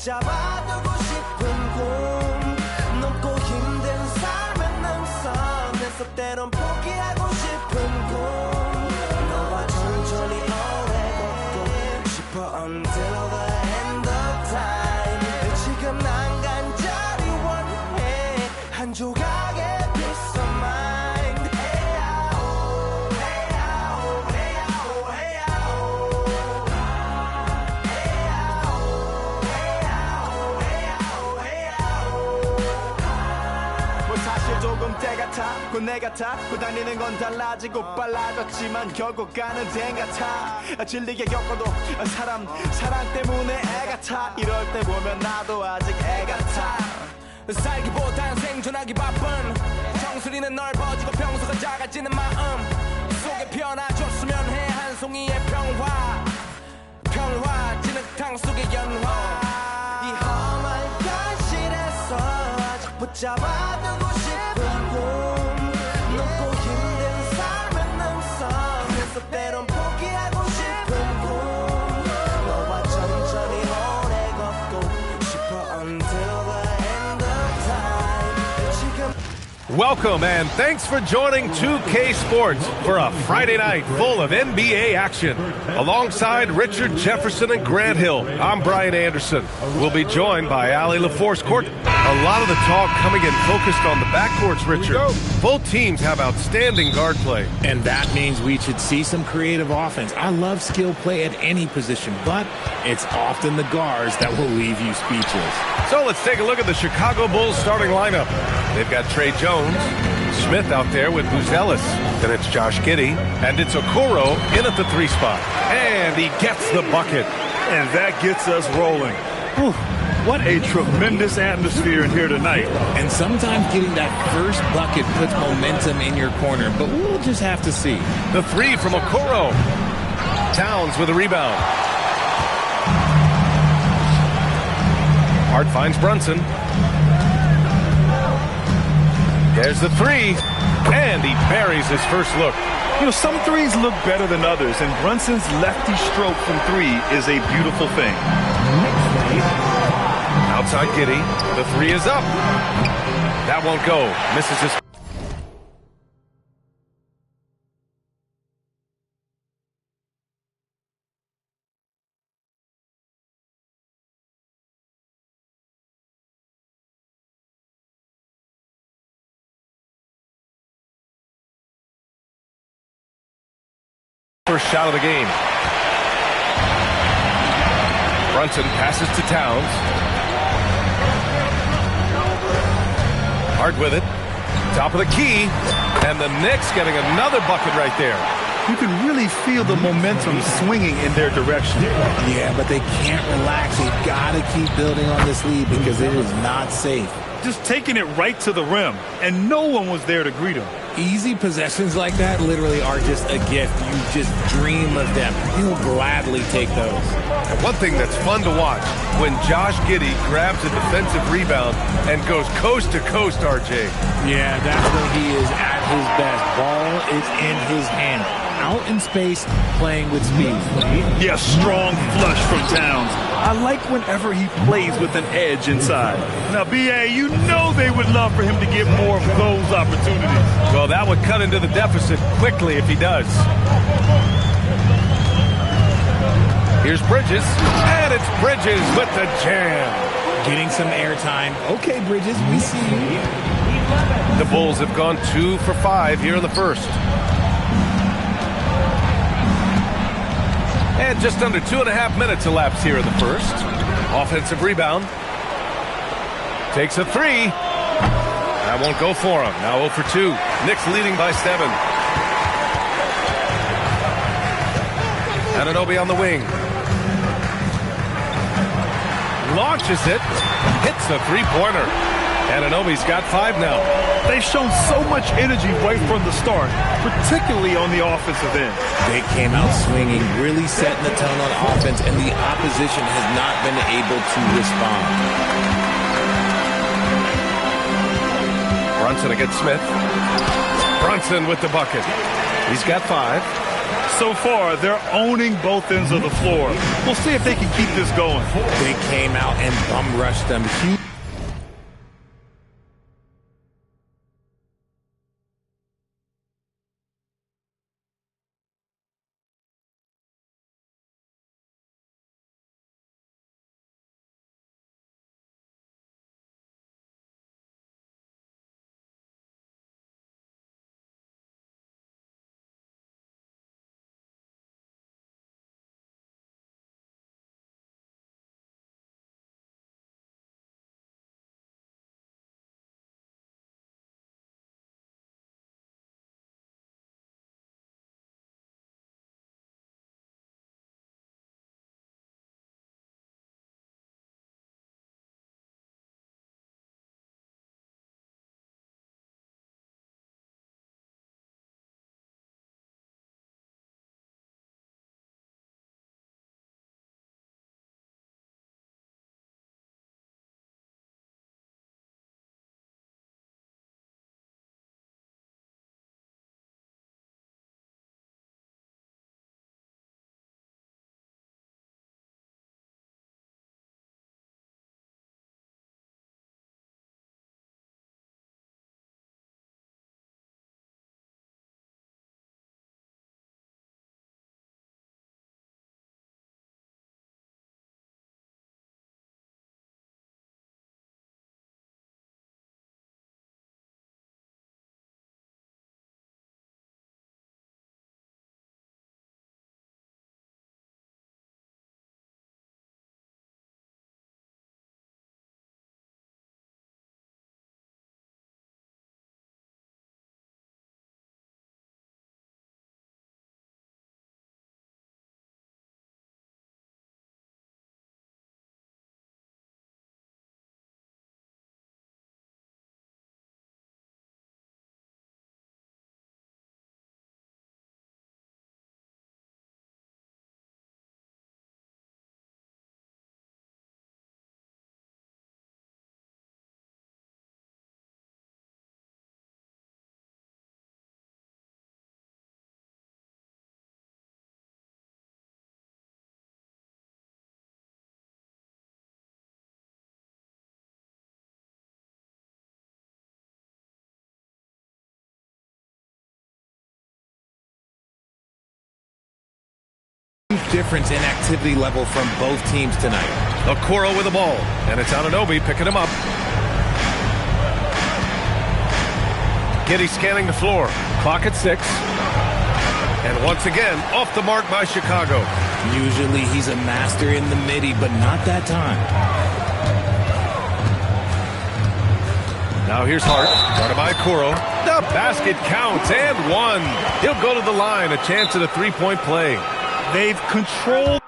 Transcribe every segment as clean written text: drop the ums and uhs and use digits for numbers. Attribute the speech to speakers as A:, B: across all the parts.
A: 붙잡아두고 싶은 꿈 높고 힘든 삶은 능선 내서 때론 포기하고 싶은 꿈 너와 천천히 오래 걷고 싶어 until the end of time 지금 난 간절히 원해 한 조각의 peace of mind
B: 조금 때 같아 곧 내 같아 고 다니는 건 달라지고 빨라졌지만 결국 가는 데 같아 질리게 겪어도 사랑 때문에 애 같아 이럴 때 보면 나도 아직 애 같아 살기보단 생존하기 바쁜 정수리는 넓어지고 평소가 작아지는 마음 속에 변화줬으면 해 한 송이의 평화 진흙탕 속의 연화
A: 이 험한 현실에서 아직 붙잡아두고 싶은 꿈 높고 힘든 삶은 능선 그래서 때론 포기하고 싶은 꿈 너와 천천히 오래 걷고 싶어 until the end of time 지금
C: Welcome and thanks for joining 2K Sports for a Friday night full of NBA action. Alongside Richard Jefferson and Grant Hill, I'm Brian Anderson. We'll be joined by Ali LaForce Court. A lot of the talk coming in focused on the backcourts, Richard. Both teams have outstanding guard play.
D: And that means we should see some creative offense. I love skill play at any position, but it's often the guards that will leave you speechless.
C: So let's take a look at the Chicago Bulls starting lineup. They've got Trey Jones, Smith out there with Buzelis. Then it's Josh Giddey, and it's Okoro in at the 3 spot. And he gets the bucket.
E: And that gets us rolling. Whew. What a tremendous atmosphere in here tonight.
D: And sometimes getting that first bucket puts momentum in your corner, but we'll just have to see.
C: The 3 from Okoro. Towns with a rebound. Hart finds Brunson. There's the 3, and he buries his first look.
E: You know, some threes look better than others, and Brunson's lefty stroke from 3 is a beautiful thing.
C: Outside Giddey, the 3 is up. That won't go. Misses his. First shot of the game. Brunson passes to Towns. Hart with it. Top of the key. And the Knicks getting another bucket right there.
E: You can really feel the momentum swinging in their direction.
D: Yeah, but they can't relax. They've got to keep building on this lead because it is not safe.
E: Just taking it right to the rim, and no one was there to greet him.
D: Easy possessions like that literally are just a gift. You just dream of them. You'll gladly take those.
C: And one thing that's fun to watch, when Josh Giddey grabs a defensive rebound and goes coast to coast, RJ.
D: Yeah, that's when he is at his best. Ball is in his hand. Out in space, playing with speed.
E: Yeah, strong flush from Towns. I like whenever he plays with an edge inside. Now, B.A., you know they would love for him to get more of those opportunities.
C: Well, that would cut into the deficit quickly if he does. Here's Bridges, and it's Bridges with the jam.
D: Getting some airtime. Okay, Bridges, we see you.
C: The Bulls have gone 2 for 5 here in the first. And just under 2.5 minutes elapsed here in the first. Offensive rebound. Takes a 3. That won't go for him. Now 0 for 2. Knicks leading by 7. Anunoby on the wing. Launches it. Hits the 3-pointer. Anunoby's got 5 now.
E: They've shown so much energy right from the start, particularly on the offensive end.
D: They came out swinging, really setting the tone on offense, and the opposition has not been able to respond.
C: Brunson against Smith. Brunson with the bucket. He's got 5.
E: So far, they're owning both ends of the floor. We'll see if they can keep this going.
D: They came out and bum rushed them. Huge. Difference in activity level from both teams tonight.
C: Okoro with the ball, and it's Anunoby picking him up. Giddey scanning the floor. Clock at 6. And once again, off the mark by Chicago.
D: Usually he's a master in the midi, but not that time.
C: Now here's Hart, guarded by Okoro. The basket counts, and one. He'll go to the line, a chance at a three-point play.
E: They've controlled.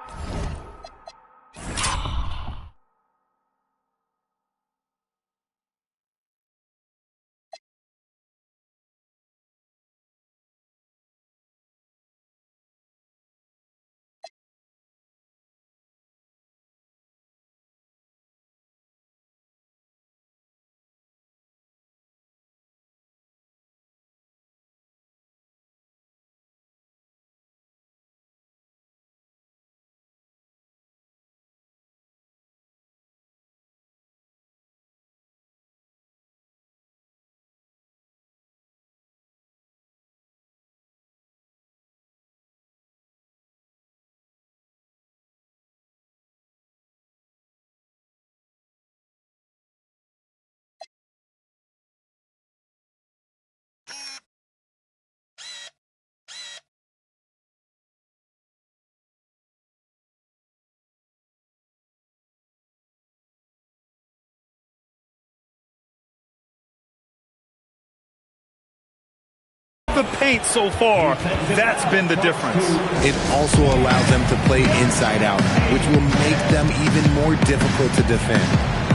E: The paint so far, that's been the difference.
D: It also allows them to play inside out, which will make them even more difficult to defend.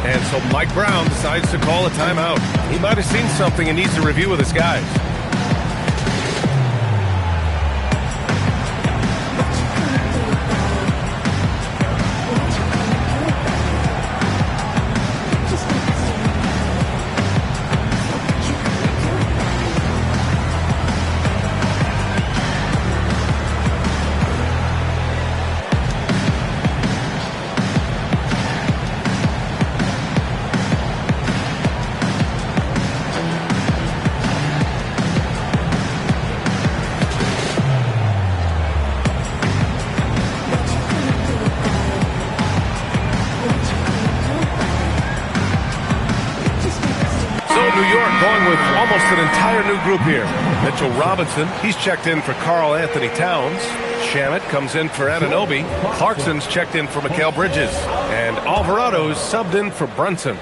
C: And so Mike Brown decides to call a timeout. He might have seen something and needs to review with his guys. almost an entire new group here. Mitchell Robinson, he's checked in for Karl Anthony Towns. Shamet comes in for Anunoby. Clarkson's checked in for Mikal Bridges. And Alvarado's subbed in for Brunson.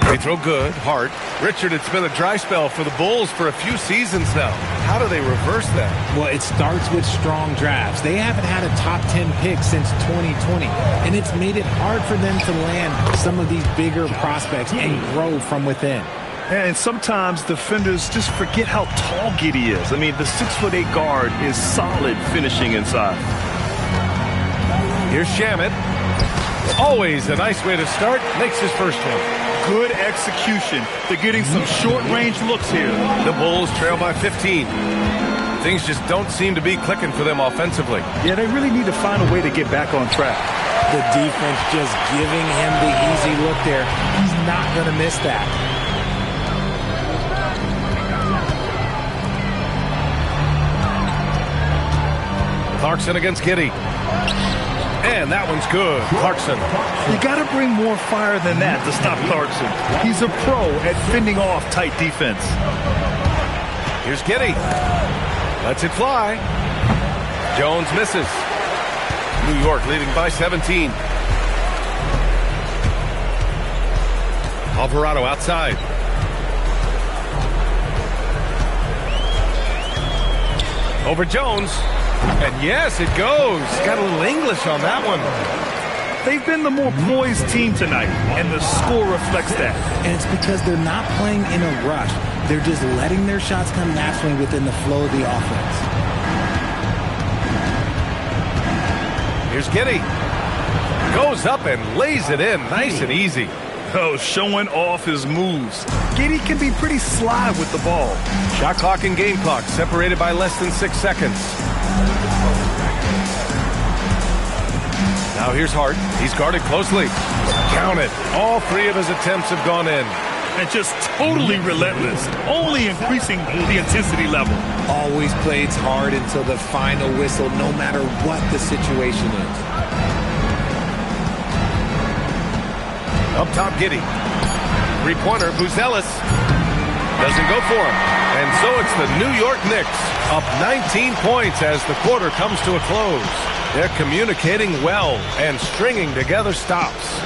C: They throw good, hard. Richard, it's been a dry spell for the Bulls for a few seasons now. How do they reverse that?
D: Well, it starts with strong drafts. They haven't had a top 10 pick since 2020, and it's made it hard for them to land some of these bigger prospects and grow from within.
E: And sometimes defenders just forget how tall Giddey is. I mean, the 6'8" guard is solid finishing inside.
C: Here's Shamet. Always a nice way to start. Makes his first one.
E: Good execution. They're getting some short-range looks here.
C: The Bulls trail by 15. Things just don't seem to be clicking for them offensively.
E: Yeah, they really need to find a way to get back on track.
D: The defense just giving him the easy look there. He's not going to miss that.
C: Clarkson against Giddey. And that one's good. Clarkson.
E: You got to bring more fire than that to stop Clarkson. He's a pro at fending off tight defense.
C: Here's Giddey. Lets it fly. Jones misses. New York leading by 17. Alvarado outside. Over Jones. And yes, it goes. Got a little English on that one.
E: They've been the more poised team tonight, and the score reflects that.
D: And it's because they're not playing in a rush. They're just letting their shots come naturally within the flow of the offense.
C: Here's Giddey. Goes up and lays it in. Nice and easy.
E: Oh, showing off his moves. Giddey can be pretty sly with the ball.
C: Shot clock and game clock separated by less than 6 seconds. Now here's Hart. He's guarded closely. Count it. All 3 of his attempts have gone in.
E: And just totally relentless, only increasing the intensity level.
D: Always plays hard until the final whistle, no matter what the situation is.
C: Up top, Giddey. Three-pointer, Buzelis. Doesn't go for him. And so it's the New York Knicks up 19 points as the quarter comes to a close. They're communicating well and stringing together stops.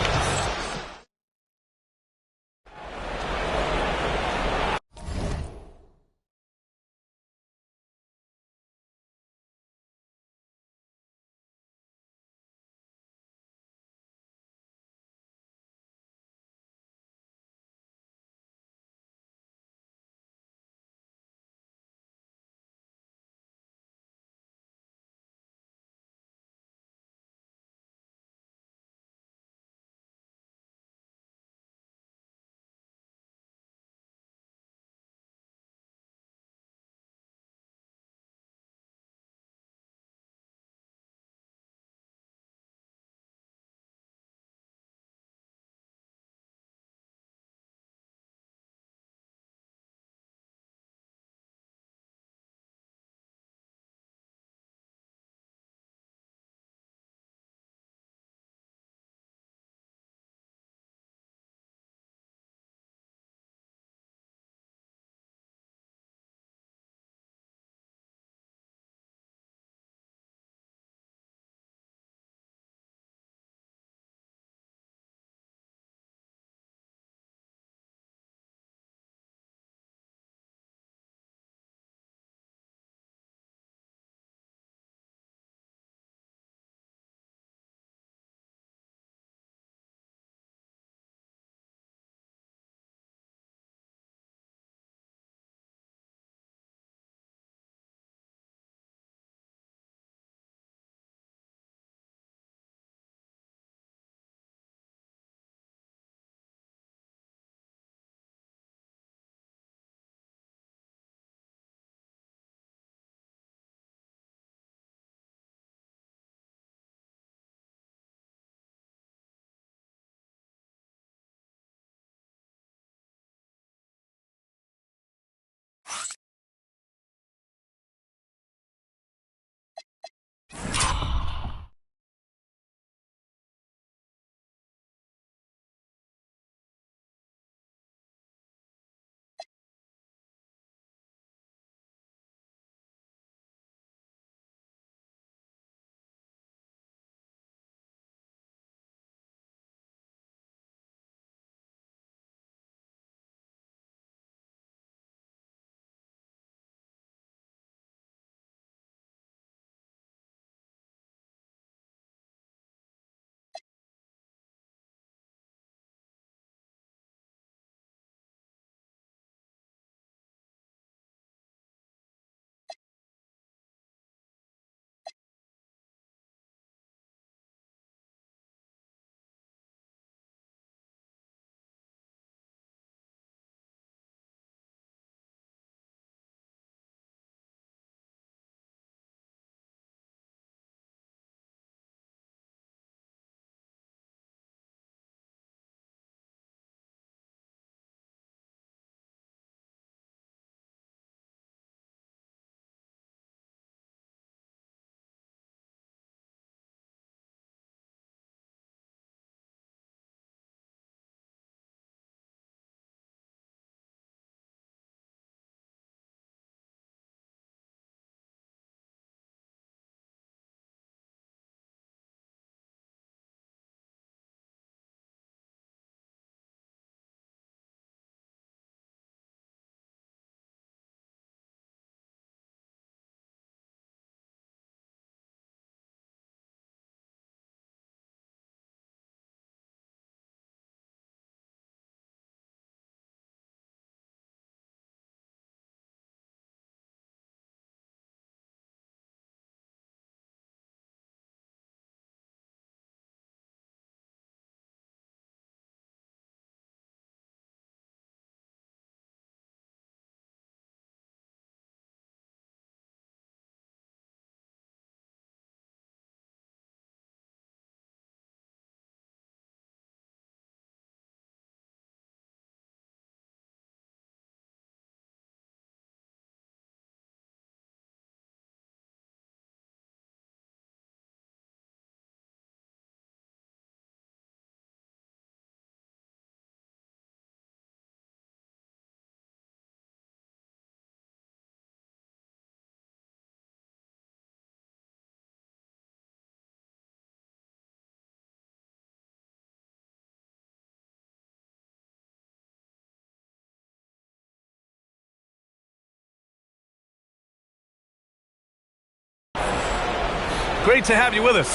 C: Great to have you with us.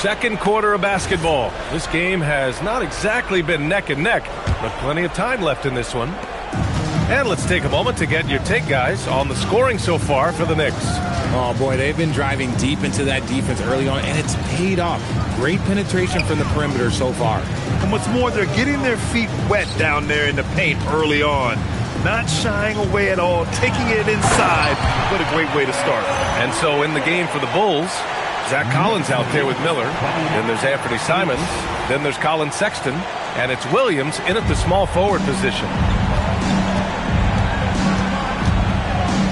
C: Second quarter of basketball. This game has not exactly been neck and neck, but plenty of time left in this one. And let's take a moment to get your take, guys, on the scoring so far for the Knicks.
D: Oh, boy, they've been driving deep into that defense early on, and it's paid off. Great penetration from the perimeter so far.
E: And what's more, they're getting their feet wet down there in the paint early on. Not shying away at all, taking it inside. What a great way to start.
C: And so in the game for the Bulls, Zach Collins out there with Miller. Then there's Anthony Simons. Then there's Colin Sexton. And it's Williams in at the small forward position.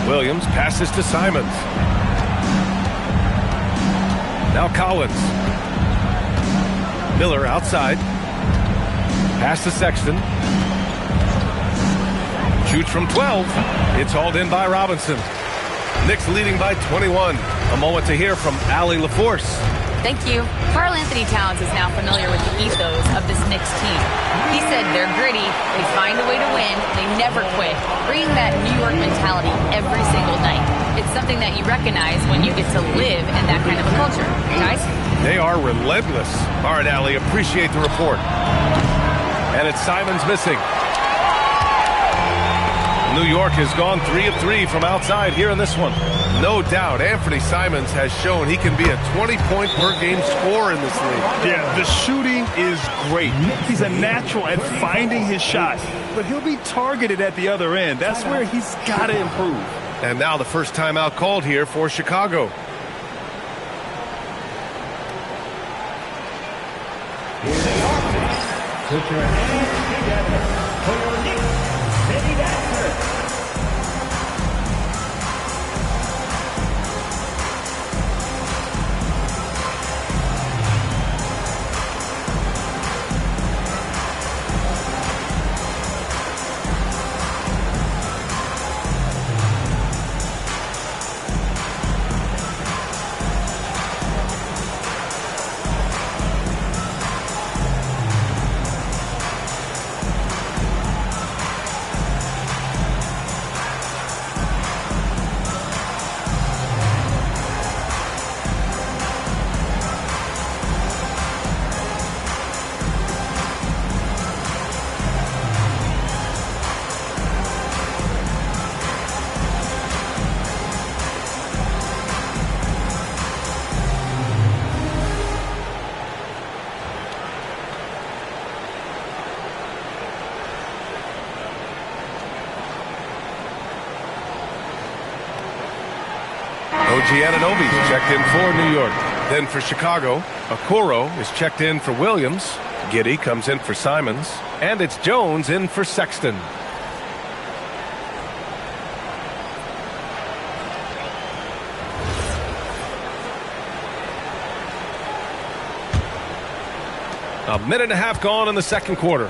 C: Williams passes to Simons. Now Collins. Miller outside. Pass to Sexton. Shoots from 12. It's hauled in by Robinson. Knicks leading by 21. A moment to hear from Allie LaForce.
F: Thank you. Karl Anthony Towns is now familiar with the ethos of this Knicks team. He said they're gritty, they find a way to win, they never quit, bringing that New York mentality every single night. It's something that you recognize when you get to live in that kind of a culture. Guys?
C: They are relentless. All right, Allie, appreciate the report. And it's Simons missing. New York has gone 3 of 3 from outside here in this one. No doubt, Anthony Simons has shown he can be a 20-point per game scorer in this league.
E: Yeah, the shooting is great. He's a natural at finding his shot, but he'll be targeted at the other end. That's where he's got to improve.
C: And now the first timeout called here for Chicago.
G: Put your hands together for your Knicks City Dancers.
C: OG Anunoby checked in for New York. Then for Chicago, Okoro is checked in for Williams. Giddey comes in for Simons. And it's Jones in for Sexton. A minute and a half gone in the second quarter.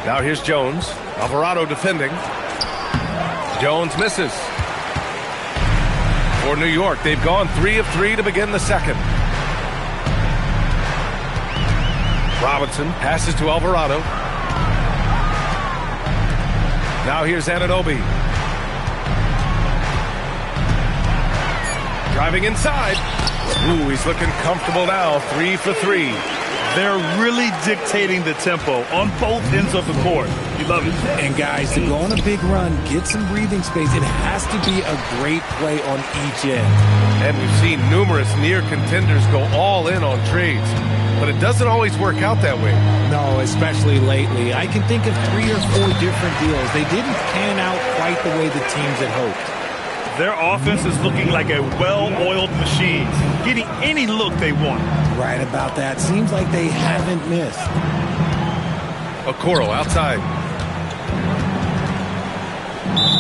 C: Now here's Jones. Alvarado defending. Jones misses. For New York, they've gone 3 of 3 to begin the second. Robinson passes to Alvarado. Now here's Anunoby. Driving inside. Ooh, he's looking comfortable now. 3 for 3.
E: They're really dictating the tempo on both ends of the court. You love it.
D: And guys, to go on a big run, get some breathing space, it has to be a great play on each end.
C: And we've seen numerous near contenders go all in on trades. But it doesn't always work out that way.
D: No, especially lately. I can think of 3 or 4 different deals. They didn't pan out quite the way the teams had hoped.
E: Their offense is looking like a well-oiled machine, getting any look they want.
D: Right about that. Seems like they haven't missed.
C: Okoro outside.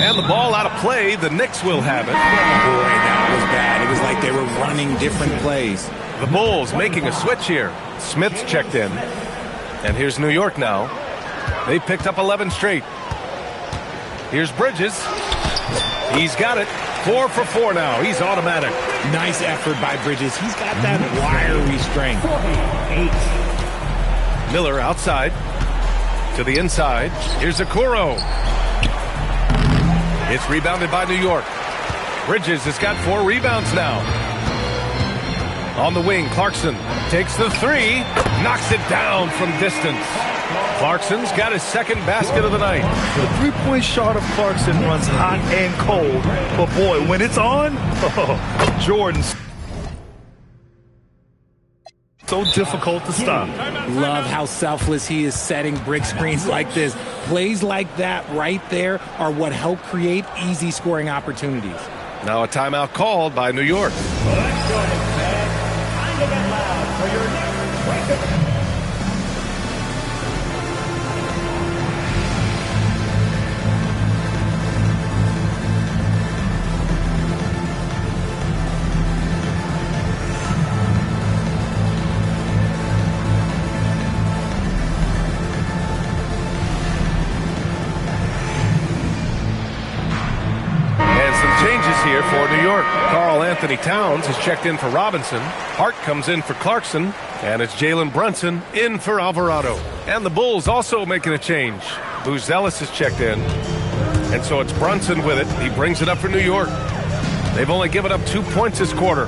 C: And the ball out of play. The Knicks will have it.
D: Boy, that was bad. It was like they were running different plays.
C: The Bulls making a switch here. Smith's checked in. And here's New York now. They picked up 11 straight. Here's Bridges. He's got it. 4 for 4 now. He's automatic.
D: Nice effort by Bridges. He's got that wiry strength.
G: 48.
C: Miller outside. To the inside. Here's Okoro. It's rebounded by New York. Bridges has got 4 rebounds now. On the wing, Clarkson takes the 3, knocks it down from distance. Clarkson's got his second basket of the night.
E: The three-point shot of Clarkson runs hot and cold, but boy, when it's on, Jordan's so difficult to stop.
D: Love how selfless he is setting brick screens like this. Plays like that right there are what help create easy scoring opportunities.
C: Now a timeout called by New York.
G: Let's join us, man. Time to get loud for your next break.
C: Here for New York. Karl Anthony Towns has checked in for Robinson. Hart comes in for Clarkson. And it's Jalen Brunson in for Alvarado. And the Bulls also making a change. Booz Ellis has checked in. And so it's Brunson with it. He brings it up for New York. They've only given up 2 points this quarter.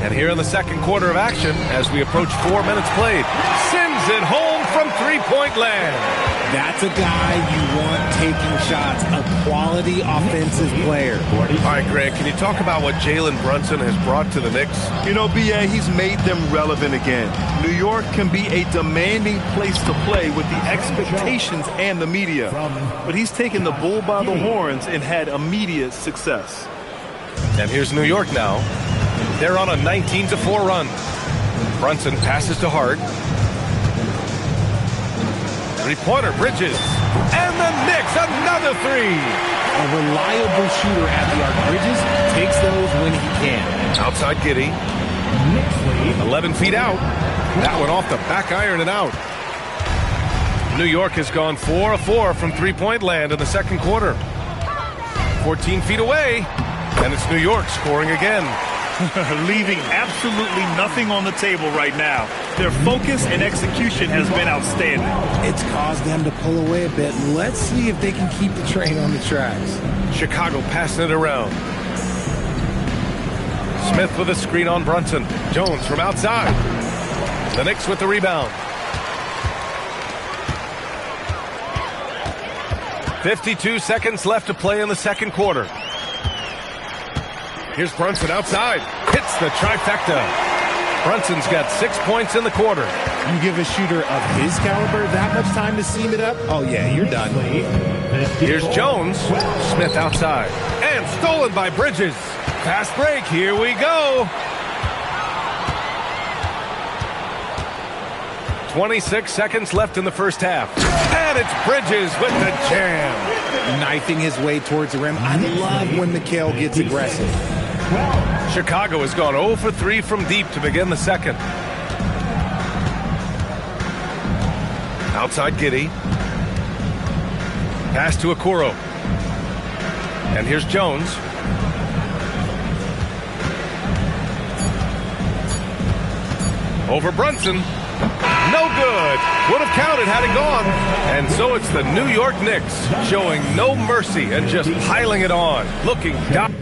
C: And here in the second quarter of action, as we approach 4 minutes played, sends it home from three-point land.
D: That's a guy you want taking shots, a quality offensive player.
C: All right, Grant, can you talk about what Jalen Brunson has brought to the Knicks?
E: You know, B.A., he's made them relevant again. New York can be a demanding place to play with the expectations and the media. But he's taken the bull by the horns and had immediate success.
C: And here's New York now. They're on a 19-4 run. Brunson passes to Hart. Three-pointer, Bridges. And the Knicks, another 3.
D: A reliable shooter at the arc. Bridges takes those when he can.
C: Outside Giddey. 11 feet out. That one off the back iron and out. New York has gone 4 of 4 from three-point land in the second quarter. 14 feet away. And it's New York scoring again.
E: Leaving absolutely nothing on the table right now. Their focus and execution has been outstanding.
D: It's caused them to pull away a bit. Let's see if they can keep the train on the tracks.
C: Chicago passing it around. Smith with a screen on Brunson. Jones from outside. The Knicks with the rebound. 52 seconds left to play in the second quarter. Here's Brunson outside. Hits the trifecta. Brunson's got 6 points in the quarter.
D: You give a shooter of his caliber that much time to seam it up? Oh, yeah, you're done.
C: Here's Jones. Smith outside. And stolen by Bridges. Fast break. Here we go. 26 seconds left in the first half. And it's Bridges with the jam.
D: Knifing his way towards the rim. I love when Mikal gets aggressive.
C: Chicago has gone 0 for 3 from deep to begin the second. Outside Giddey. Pass to Okoro. And here's Jones. Over Brunson. No good. Would have counted had it gone. And so it's the New York Knicks showing no mercy and just piling it on. Looking down.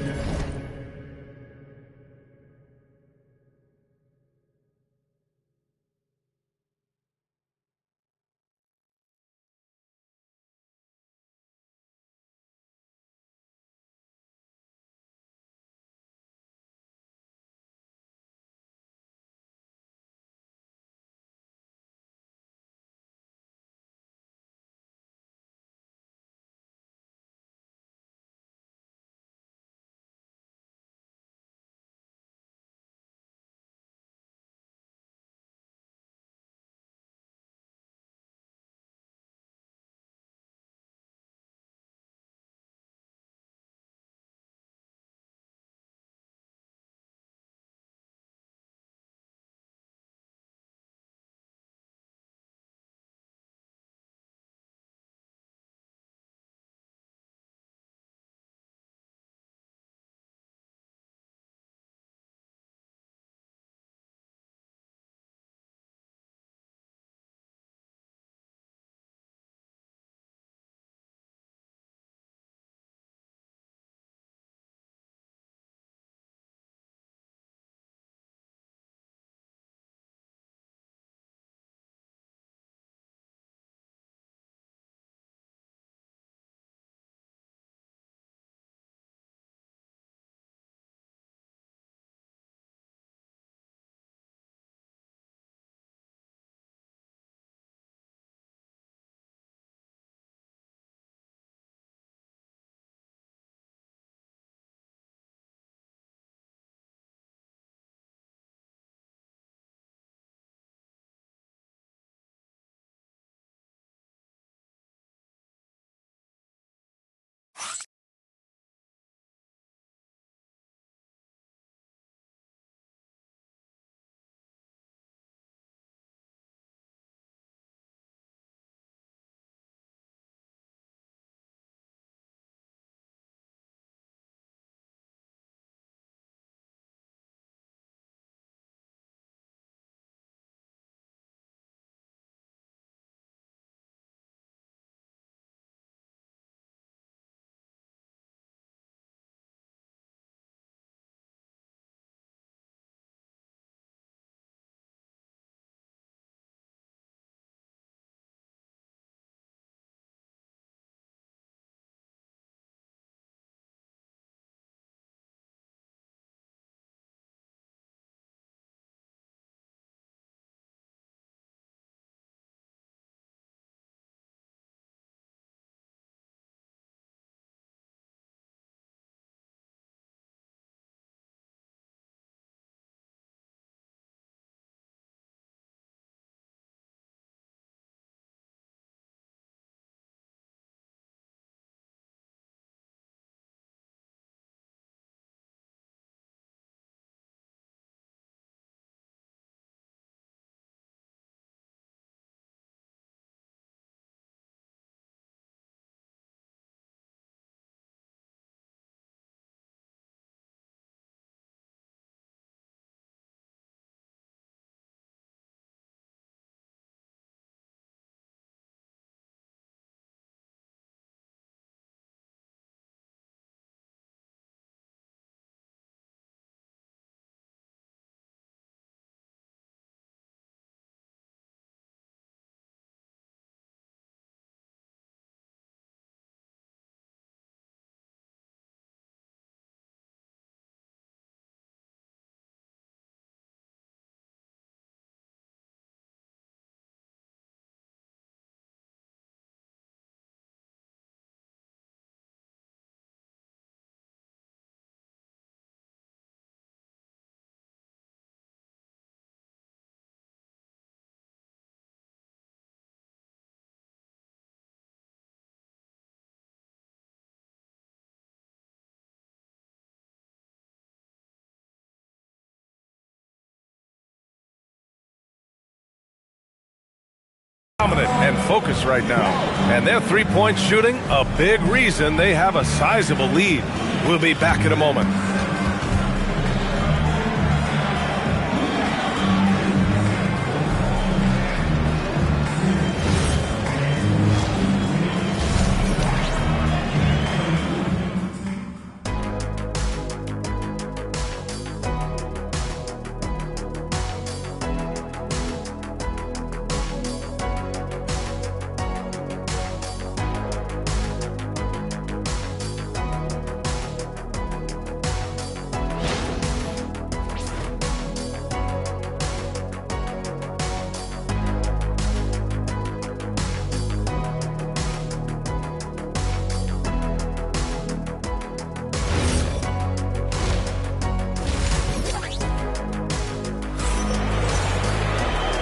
C: Dominant and focused right now. And their three-point shooting, a big reason they have a sizable lead. We'll be back in a moment.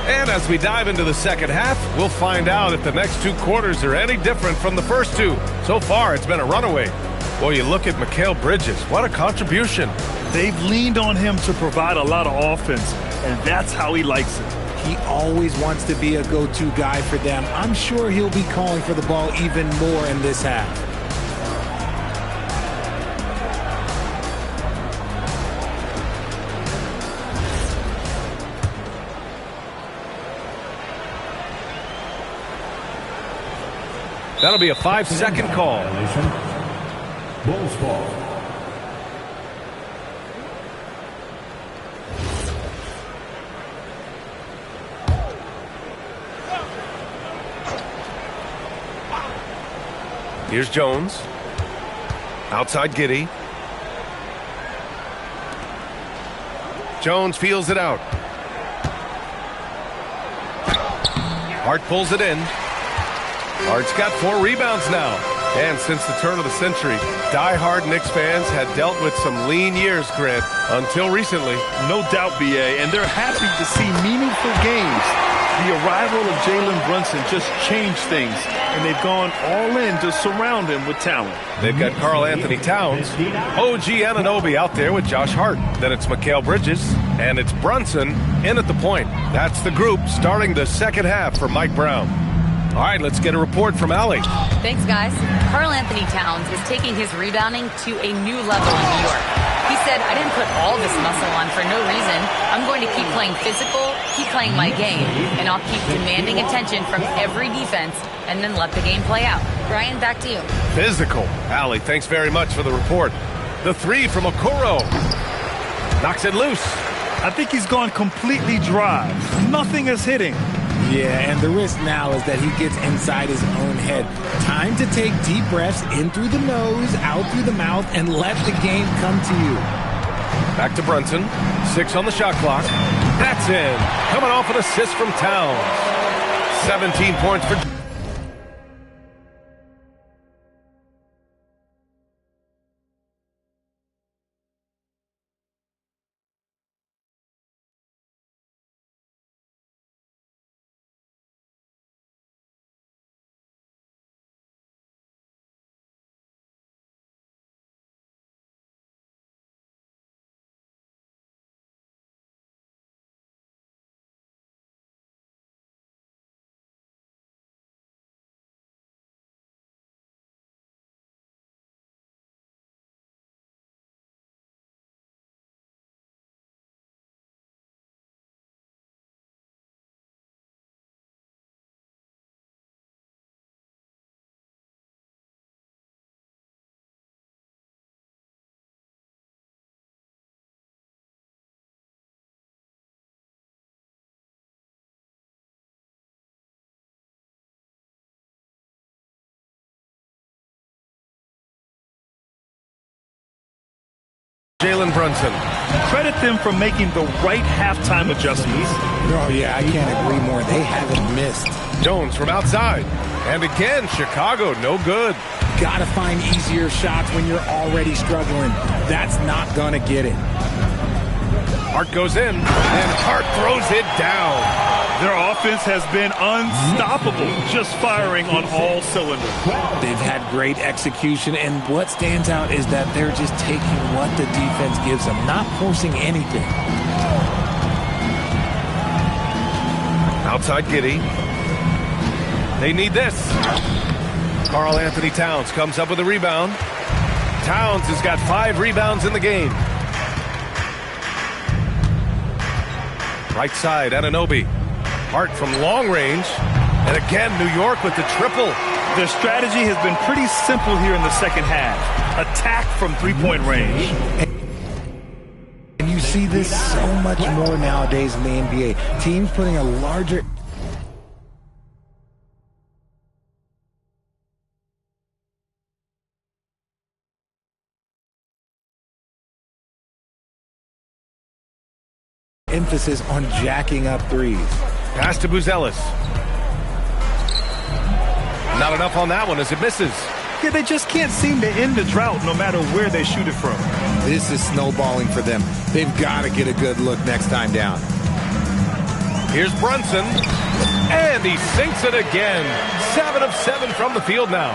C: And as we dive into the second half, we'll find out if the next two quarters are any different from the first two. So far, it's been a runaway. Well, you look at Mikal Bridges. What a contribution.
E: They've leaned on him to provide a lot of offense, and that's how he likes it.
D: He always wants to be a go-to guy for them. I'm sure he'll be calling for the ball even more in this half.
C: That'll be a 5-second call.
G: Bulls ball.
C: Here's Jones. Outside Giddey. Jones feels it out. Hart pulls it in. Hart's got 4 rebounds now. And since the turn of the century, die-hard Knicks fans had dealt with some lean years, Grant, until recently.
E: No doubt, B.A., and they're happy to see meaningful games. The arrival of Jalen Brunson just changed things, and they've gone all in to surround him with talent.
C: They've got Karl Anthony Towns, OG Anunoby out there with Josh Hart. Then it's Mikal Bridges, and it's Brunson in at the point. That's the group starting the second half for Mike Brown. All right, let's get a report from Allie.
F: Thanks, guys. Karl Anthony Towns is taking his rebounding to a new level in New York. He said, I didn't put all this muscle on for no reason. I'm going to keep playing physical, keep playing my game, and I'll keep demanding attention from every defense and then let the game play out. Brian, back to you.
C: Physical. Allie, thanks very much for the report. The three from Okoro. Knocks it loose.
E: I think he's gone completely dry. Nothing is hitting.
D: Yeah, and the risk now is that he gets inside his own head. Time to take deep breaths in through the nose, out through the mouth, and let the game come to you.
C: Back to Brunson. 6 on the shot clock. That's in. Coming off an assist from Towns. 17 points for... Jalen Brunson.
E: Credit them for making the right halftime adjustments.
D: Oh, yeah, I can't agree more. They haven't missed.
C: Jones from outside. And again, Chicago, no good.
D: Gotta find easier shots when you're already struggling. That's not gonna get it.
C: Hart goes in, and Hart throws it down.
E: Their offense has been unstoppable, just firing on all cylinders.
D: They've had great execution, and what stands out is that they're just taking what the defense gives them, not forcing anything.
C: Outside Giddey. They need this. Karl Anthony Towns comes up with a rebound. Towns has got 5 rebounds in the game. Right side, Anunoby. Hart from long range. And again, New York with the triple.
E: Their strategy has been pretty simple here in the second half. Attack from three-point range.
D: And you see this so much more nowadays in the NBA. Teams putting a larger emphasis on jacking up threes.
C: Pass to Buzelis. Not enough on that one as it misses.
E: Yeah, they just can't seem to end the drought no matter where they shoot it from.
D: This is snowballing for them. They've got to get a good look next time down.
C: Here's Brunson. And he sinks it again. 7 of 7 from the field now.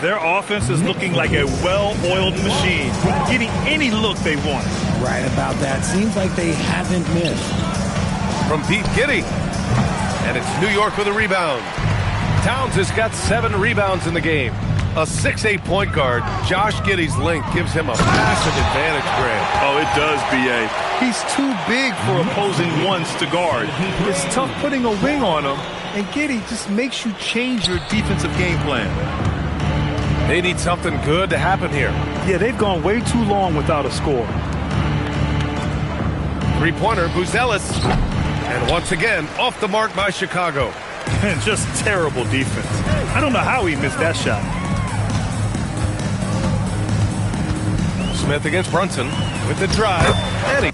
E: Their offense is looking like a well-oiled machine, getting any look they want.
D: Right about that. Seems like they haven't missed.
C: From Pete Giddey. And it's New York with a rebound. Towns has got 7 rebounds in the game. A 6'8" point guard, Josh Giddey's length gives him a massive advantage, Grant.
E: Oh, it does, B.A. He's too big for opposing ones to guard. It's tough putting a wing on him, and Giddey just makes you change your defensive game plan.
C: They need something good to happen here.
E: Yeah, they've gone way too long without a score.
C: Three-pointer, Buzelis. And once again, off the mark by Chicago.
E: And just terrible defense. I don't know how he missed that shot.
C: Smith against Brunson with the drive. And he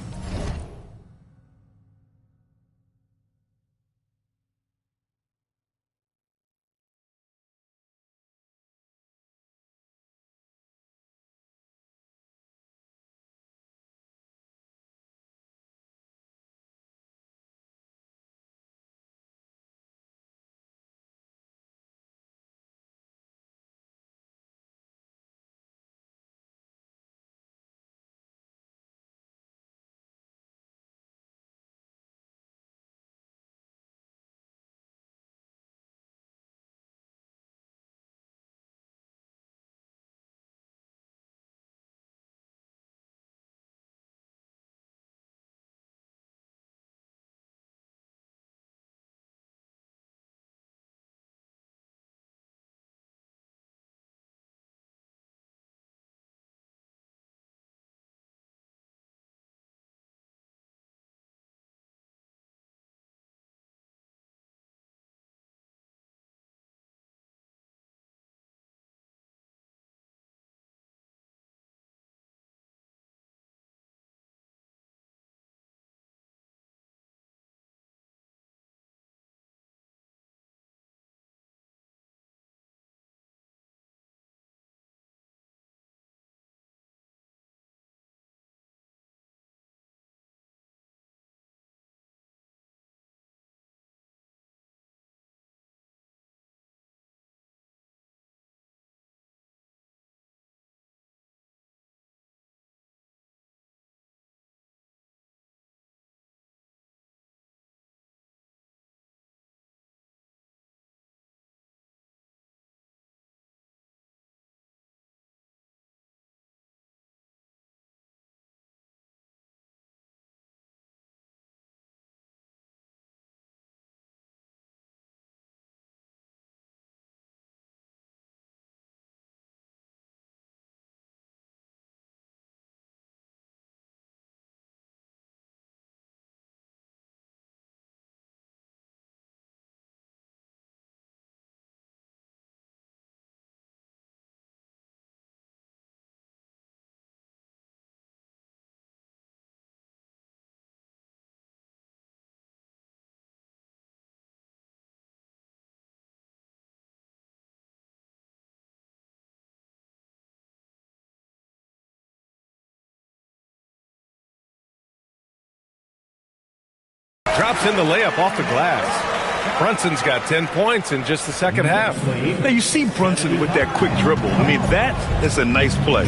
C: drops in the layup off the glass. Brunson's got 10 points in just the second half.
E: Now you see Brunson with that quick dribble. I mean, that is a nice play.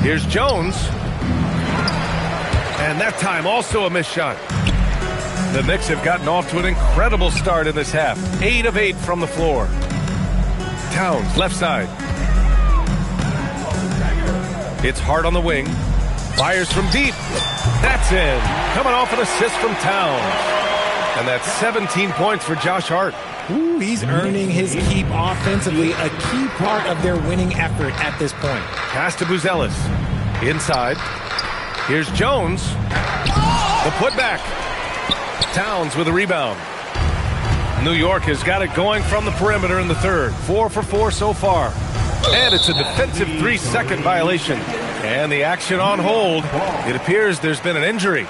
C: Here's Jones. And that time also a missed shot. The Knicks have gotten off to an incredible start in this half. 8 of 8 from the floor. Towns, left side. It's Hart on the wing. Fires from deep. That's in. Coming off an assist from Towns. And that's 17 points for Josh Hart.
D: Ooh, he's earning his keep offensively, a key part of their winning effort at this point.
C: Pass to Buzelis. Inside. Here's Jones. The putback. Towns with a rebound. New York has got it going from the perimeter in the third. 4 for 4 so far. And it's a defensive 3-second violation. And the action on hold. It appears there's been an injury.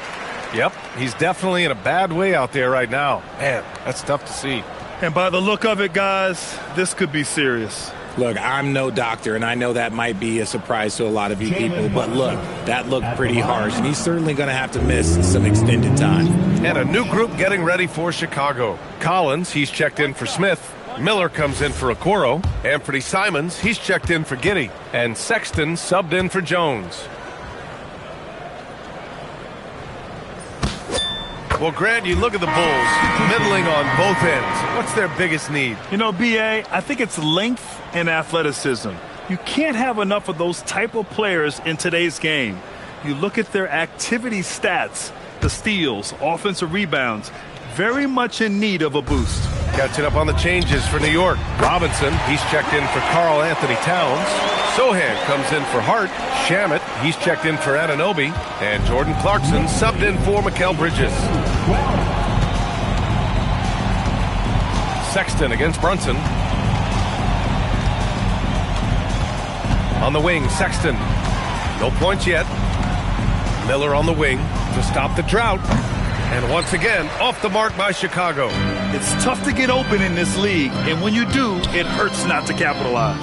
C: Yep, he's definitely in a bad way out there right now. Man, that's tough to see.
E: And by the look of it, guys, this could be serious.
D: Look, I'm no doctor, and I know that might be a surprise to a lot of you people, but look, that looked pretty harsh, and he's certainly going to have to miss some extended time.
C: And a new group getting ready for Chicago. Collins, he's checked in for Smith. Miller comes in for Okoro. Anthony Simons, he's checked in for Giddey. And Sexton subbed in for Jones. Well, Grant, you look at the Bulls, middling on both ends. What's their biggest need?
E: You know, B.A., I think it's length and athleticism. You can't have enough of those type of players in today's game. You look at their activity stats, the steals, offensive rebounds, very much in need of a boost.
C: Catching up on the changes for New York. Robinson, he's checked in for Karl Anthony Towns. Sohan comes in for Hart. Shamet, he's checked in for Anunoby. And Jordan Clarkson subbed in for Mikal Bridges. Sexton against Brunson. On the wing, Sexton. No points yet. Miller on the wing to stop the drought. And once again, off the mark by Chicago.
E: It's tough to get open in this league, and when you do, it hurts not to capitalize.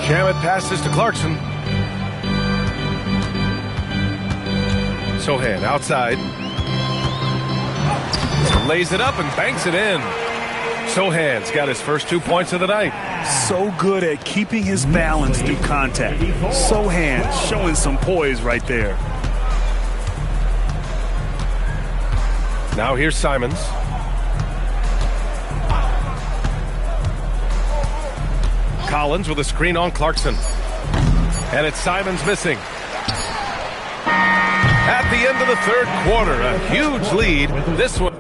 C: Shamet passes to Clarkson. Sohan outside. Lays it up and banks it in. Sohan's got his first 2 points of the night.
E: So good at keeping his balance through contact. Sohan showing some poise right there.
C: Now here's Simons. Collins with a screen on Clarkson. And it's Simons missing. At the end of the third quarter, a huge lead. This one.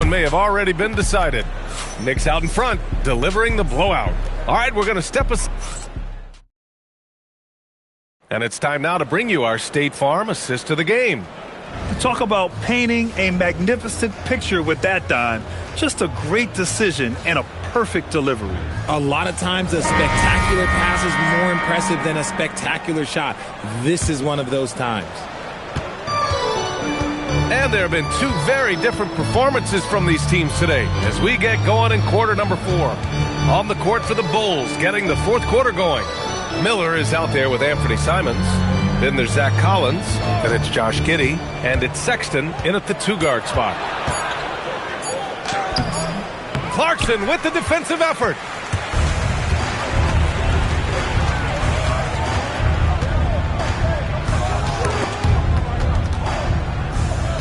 C: may have already been decided. Knicks out in front, delivering the blowout. All right, we're going to step aside. And it's time now to bring you our State Farm assist to the game.
E: Talk about painting a magnificent picture with that, Don. Just a great decision and a perfect delivery.
D: A lot of times a spectacular pass is more impressive than a spectacular shot. This is one of those times.
C: And there have been two very different performances from these teams today as we get going in quarter number 4. On the court for the Bulls, getting the fourth quarter going. Miller is out there with Anthony Simons. Then there's Zach Collins, and it's Josh Giddey, and it's Sexton in at the 2-guard spot. Clarkson with the defensive effort.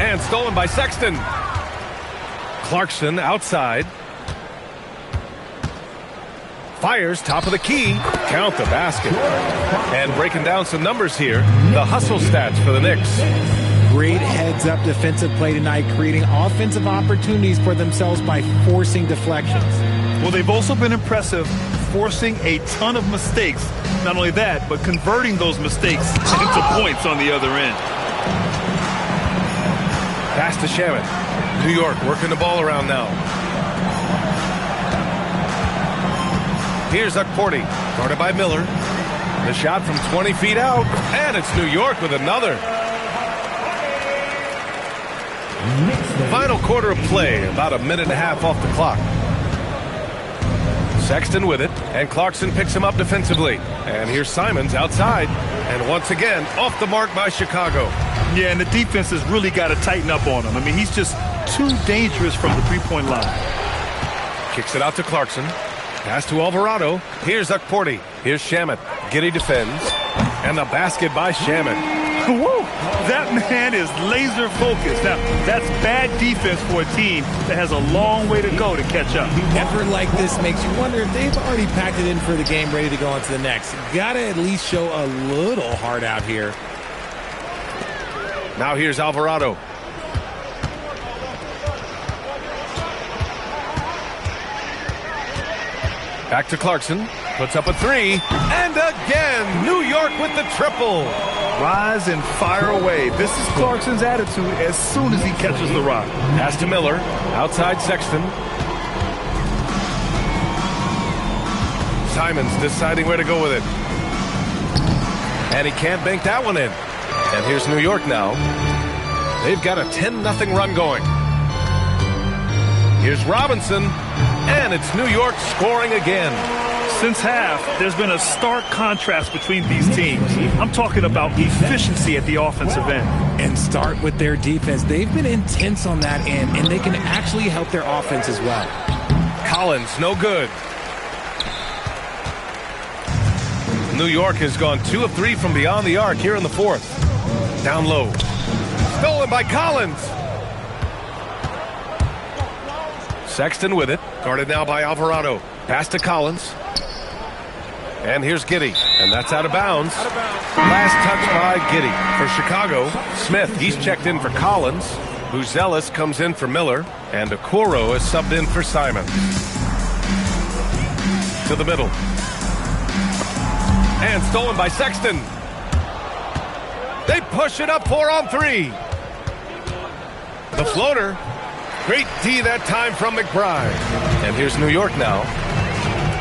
C: And stolen by Sexton. Clarkson outside. Fires top of the key. Count the basket. And breaking down some numbers here, the hustle stats for the Knicks.
D: Great heads-up defensive play tonight, creating offensive opportunities for themselves by forcing deflections.
E: Well, they've also been impressive, forcing a ton of mistakes. Not only that, but converting those mistakes into points on the other end.
C: Pass to Shamet. New York working the ball around now. Here's Okporti, guarded by Miller. The shot from 20 feet out, and it's New York with another. Final quarter of play, about a minute and a half off the clock. Sexton with it, and Clarkson picks him up defensively. And here's Simons outside, and once again, off the mark by Chicago.
E: Yeah, and the defense has really got to tighten up on him. I mean, he's just too dangerous from the three-point line.
C: Kicks it out to Clarkson. Pass to Alvarado. Here's Okporti. Here's Shamet. Giddey defends. And the basket by Shamet.
E: Woo! That man is laser focused. Now, that's bad defense for a team that has a long way to go to catch up.
D: Effort like this makes you wonder if they've already packed it in for the game, ready to go on to the next. Gotta at least show a little heart out here.
C: Now here's Alvarado. Back to Clarkson. Puts up a 3. And again, New York with the triple.
E: Rise and fire away. This is Clarkson's attitude as soon as he catches the rock.
C: Pass to Miller. Outside Sexton. Simons deciding where to go with it. And he can't bank that one in. And here's New York now. They've got a 10-0 run going. Here's Robinson. And it's New York scoring again.
E: Since half, there's been a stark contrast between these teams. I'm talking about efficiency at the offensive end.
D: And start with their defense. They've been intense on that end, and they can actually help their offense as well.
C: Collins, no good. New York has gone 2 of 3 from beyond the arc here in the fourth. Down low. Stolen by Collins. Sexton with it. Guarded now by Alvarado. Pass to Collins. And here's Giddey. And that's out of bounds. Last touch by Giddey. For Chicago, Smith, he's checked in for Collins. Buzelis comes in for Miller. And Okoro is subbed in for Simon. To the middle. And stolen by Sexton. They push it up 4 on 3. The floater. Great D that time from McBride. And here's New York now.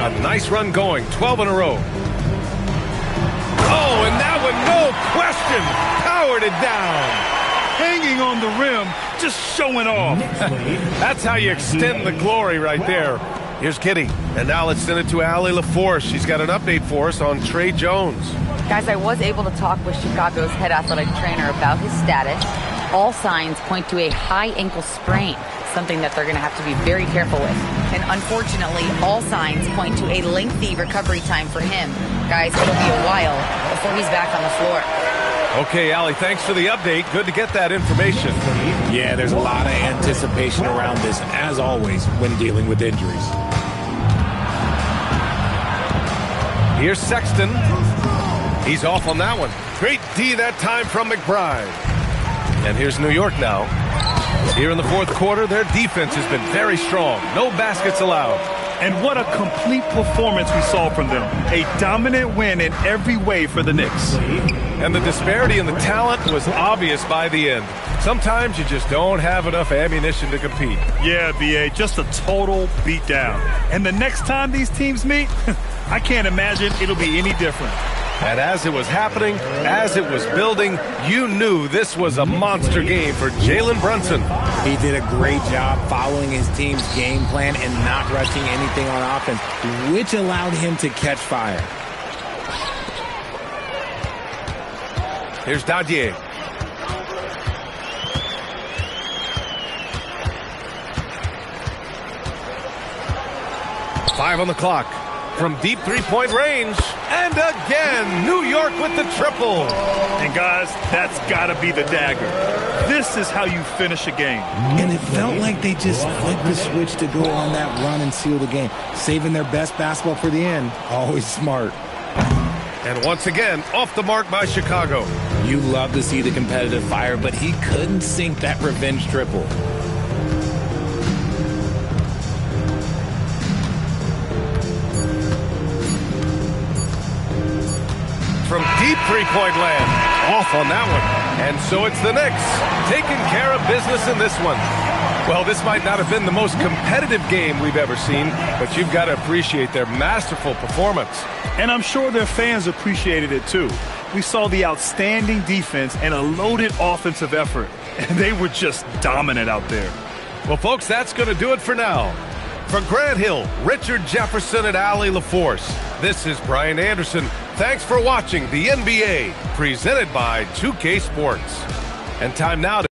C: A nice run going, 12 in a row. Oh, and that one, no question, powered it down.
E: Hanging on the rim, just showing off.
C: That's how you extend the glory right there. Here's Giddey. And now let's send it to Allie LaForce. She's got an update for us on Tre Jones.
F: Guys, I was able to talk with Chicago's head athletic trainer about his status. All signs point to a high ankle sprain, something that they're going to have to be very careful with. And unfortunately, all signs point to a lengthy recovery time for him. Guys, it'll be a while before he's back on the floor.
C: Okay, Allie, thanks for the update. Good to get that information.
D: Yeah, there's a lot of anticipation around this, as always, when dealing with injuries.
C: Here's Sexton. He's off on that one. Great D that time from McBride. And here's New York now. Here in the fourth quarter, their defense has been very strong. No baskets allowed.
E: And what a complete performance we saw from them. A dominant win in every way for the Knicks.
C: And the disparity in the talent was obvious by the end. Sometimes you just don't have enough ammunition to compete.
E: Yeah, B.A., just a total beatdown. And the next time these teams meet, I can't imagine it'll be any different.
C: And as it was happening, as it was building, you knew this was a monster game for Jalen Brunson.
D: He did a great job following his team's game plan and not rushing anything on offense, which allowed him to catch fire.
C: Here's Dadier. Five on the clock. From deep three-point range. And again, New York with the triple.
E: And guys, that's got to be the dagger. This is how you finish a game.
D: And it felt like they just flipped the switch to go on that run and seal the game. Saving their best basketball for the end. Always smart.
C: And once again, off the mark by Chicago.
D: You love to see the competitive fire, but he couldn't sink that revenge triple.
C: From deep three-point land. Off on that one. And so it's the Knicks taking care of business in this one. Well, this might not have been the most competitive game we've ever seen, but you've got to appreciate their masterful performance.
E: And I'm sure their fans appreciated it too. We saw the outstanding defense and a loaded offensive effort, and they were just dominant out there.
C: Well, folks, that's going to do it for now. For Grant Hill, Richard Jefferson, and Allie LaForce, this is Brian Anderson. Thanks for watching the NBA, presented by 2K Sports. And time now to